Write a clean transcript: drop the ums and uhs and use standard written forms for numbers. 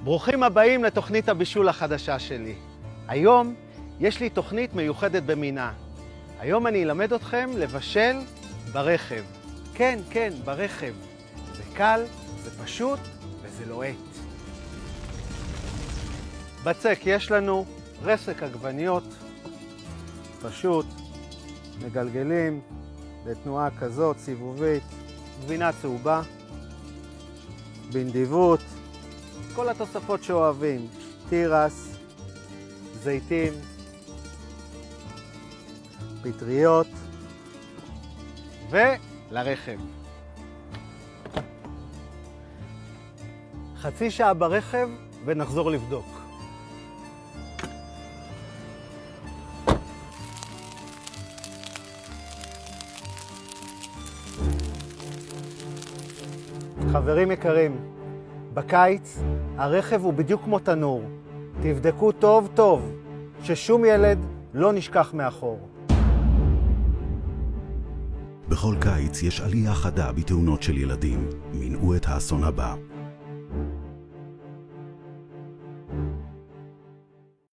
ברוכים הבאים לתוכנית הבישול החדשה שלי. היום יש לי תוכנית מיוחדת במינה. היום אני אלמד אתכם לבשל ברכב. כן, ברכב. זה קל, זה פשוט וזה לוהט. בצק יש לנו רסק עגבניות, פשוט מגלגלים בתנועה כזאת סיבובית, גבינה צהובה, בנדיבות, כל התוספות שאוהבים, תירס, זיתים, פטריות ולרכב. חצי שעה ברכב ונחזור לבדוק. חברים יקרים, בקיץ הרכב הוא בדיוק כמו תנור. תבדקו טוב טוב ששום ילד לא נשכח מאחור. בכל קיץ יש עלייה חדה בתאונות של ילדים. מנעו את האסון הבא.